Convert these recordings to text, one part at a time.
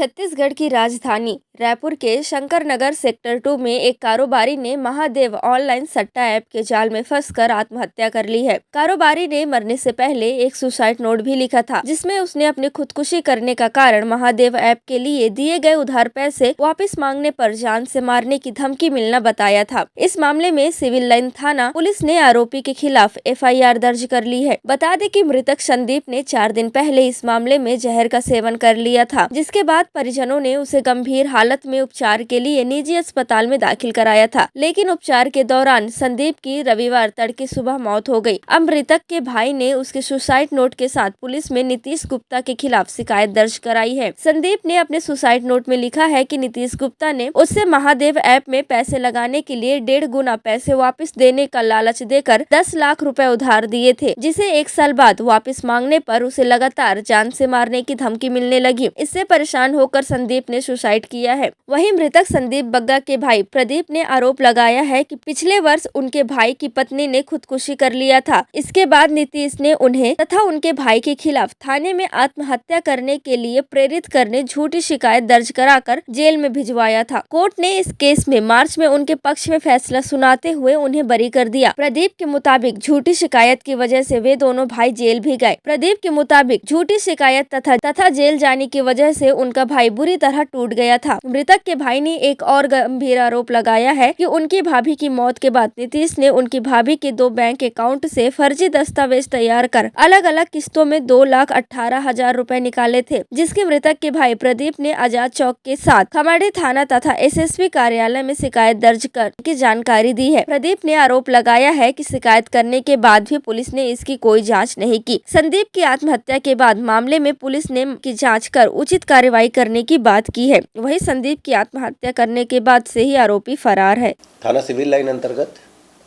छत्तीसगढ़ की राजधानी रायपुर के शंकर नगर सेक्टर 2 में एक कारोबारी ने महादेव ऑनलाइन सट्टा ऐप के जाल में फंसकर आत्महत्या कर ली है। कारोबारी ने मरने से पहले एक सुसाइड नोट भी लिखा था, जिसमें उसने अपनी खुदकुशी करने का कारण महादेव ऐप के लिए दिए गए उधार पैसे वापस मांगने पर जान से मारने की धमकी मिलना बताया था। इस मामले में सिविल लाइन थाना पुलिस ने आरोपी के खिलाफ FIR दर्ज कर ली है। बता दें कि मृतक संदीप ने 4 दिन पहले इस मामले में जहर का सेवन कर लिया था, जिसके बाद परिजनों ने उसे गंभीर हालत में उपचार के लिए निजी अस्पताल में दाखिल कराया था, लेकिन उपचार के दौरान संदीप की रविवार तड़के सुबह मौत हो गई। अब मृतक के भाई ने उसके सुसाइड नोट के साथ पुलिस में नीतीश गुप्ता के खिलाफ शिकायत दर्ज कराई है। संदीप ने अपने सुसाइड नोट में लिखा है कि नीतीश गुप्ता ने उससे महादेव ऐप में पैसे लगाने के लिए 1.5 गुना पैसे वापस देने का लालच देकर 10 लाख रुपए उधार दिए थे, जिसे 1 साल बाद वापस मांगने पर उसे लगातार जान से मारने की धमकी मिलने लगी। इससे परेशान होकर संदीप ने सुसाइड किया है। वहीं मृतक संदीप बग्गा के भाई प्रदीप ने आरोप लगाया है कि पिछले वर्ष उनके भाई की पत्नी ने खुदकुशी कर लिया था। इसके बाद नीतीश ने उन्हें तथा उनके भाई के खिलाफ थाने में आत्महत्या करने के लिए प्रेरित करने झूठी शिकायत दर्ज कराकर जेल में भिजवाया था। कोर्ट ने इस केस में मार्च में उनके पक्ष में फैसला सुनाते हुए उन्हें बरी कर दिया। प्रदीप के मुताबिक झूठी शिकायत की वजह से वे दोनों भाई जेल भी गए। प्रदीप के मुताबिक झूठी शिकायत तथा जेल जाने की वजह से उनका भाई बुरी तरह टूट गया था। मृतक के भाई ने एक और गंभीर आरोप लगाया है कि उनकी भाभी की मौत के बाद नीतीश ने उनकी भाभी के 2 बैंक अकाउंट से फर्जी दस्तावेज तैयार कर अलग अलग किस्तों में 2,18,000 रुपए निकाले थे, जिसके मृतक के भाई प्रदीप ने आजाद चौक के साथ खमाड़ी थाना तथा SSP कार्यालय में शिकायत दर्ज कर की जानकारी दी है। प्रदीप ने आरोप लगाया है कि शिकायत करने के बाद भी पुलिस ने इसकी कोई जाँच नहीं की। संदीप की आत्महत्या के बाद मामले में पुलिस ने की जाँच कर उचित कार्रवाई करने की बात की है। वहीं संदीप की आत्महत्या करने के बाद से ही आरोपी फरार है। थाना सिविल लाइन अंतर्गत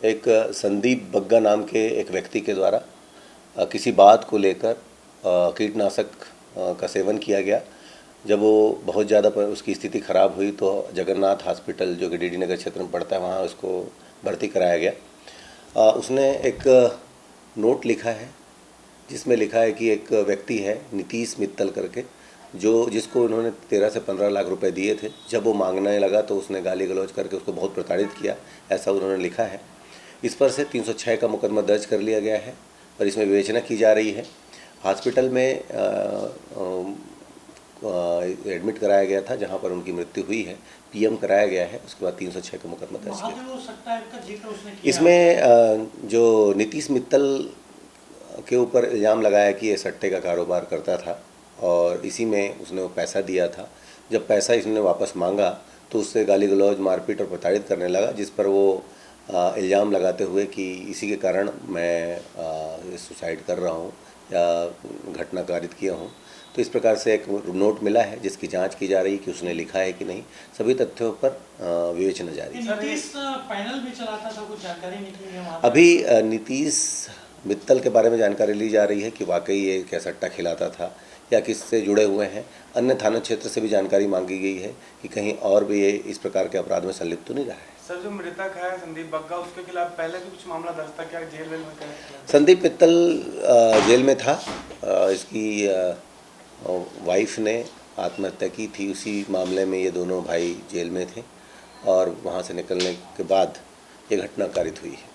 एक संदीप बग्गा नाम के एक व्यक्ति के द्वारा किसी बात को लेकर कीटनाशक का सेवन किया गया। जब वो बहुत ज़्यादा उसकी स्थिति खराब हुई तो जगन्नाथ हॉस्पिटल जो कि DD नगर क्षेत्र में पड़ता है वहाँ उसको भर्ती कराया गया। उसने एक नोट लिखा है जिसमें लिखा है कि एक व्यक्ति है नीतीश मित्तल करके, जिसको उन्होंने 13 से 15 लाख रुपए दिए थे। जब वो मांगने लगा तो उसने गाली गलौज करके उसको बहुत प्रताड़ित किया, ऐसा उन्होंने लिखा है। इस पर से 306 का मुकदमा दर्ज कर लिया गया है और इसमें विवेचना की जा रही है। हॉस्पिटल में एडमिट कराया गया था जहां पर उनकी मृत्यु हुई है। PM कराया गया है, उसके बाद 306 का मुकदमा दर्ज किया। इसमें जो नीतीश मित्तल के ऊपर इल्ज़ाम लगाया कि ये सट्टे का कारोबार करता था और इसी में उसने वो पैसा दिया था। जब पैसा इसने वापस मांगा तो उससे गाली गलौज, मारपीट और प्रताड़ित करने लगा, जिस पर वो इल्ज़ाम लगाते हुए कि इसी के कारण मैं सुसाइड कर रहा हूँ या घटना कारित किया हूँ। तो इस प्रकार से एक नोट मिला है जिसकी जांच की जा रही है कि उसने लिखा है कि नहीं। सभी तथ्यों पर विवेचना जारी है। नीतीश फाइनल भी चलाता था, कुछ जानकारी निकली है? अभी नीतीश मित्तल के बारे में जानकारी ली जा रही है कि वाकई ये क्या सट्टा खिलाता था या किससे जुड़े हुए हैं। अन्य थाना क्षेत्र से भी जानकारी मांगी गई है कि कहीं और भी ये इस प्रकार के अपराध में संलिप्त तो नहीं रहा है। सर, जो मृतक है संदीप बग्गा, उसके खिलाफ पहले भी कुछ मामला दर्ज था क्या? जेल में संदीप मित्तल जेल में था। इसकी वाइफ ने आत्महत्या की थी। उसी मामले में ये दोनों भाई जेल में थे और वहाँ से निकलने के बाद ये घटना कारित हुई है।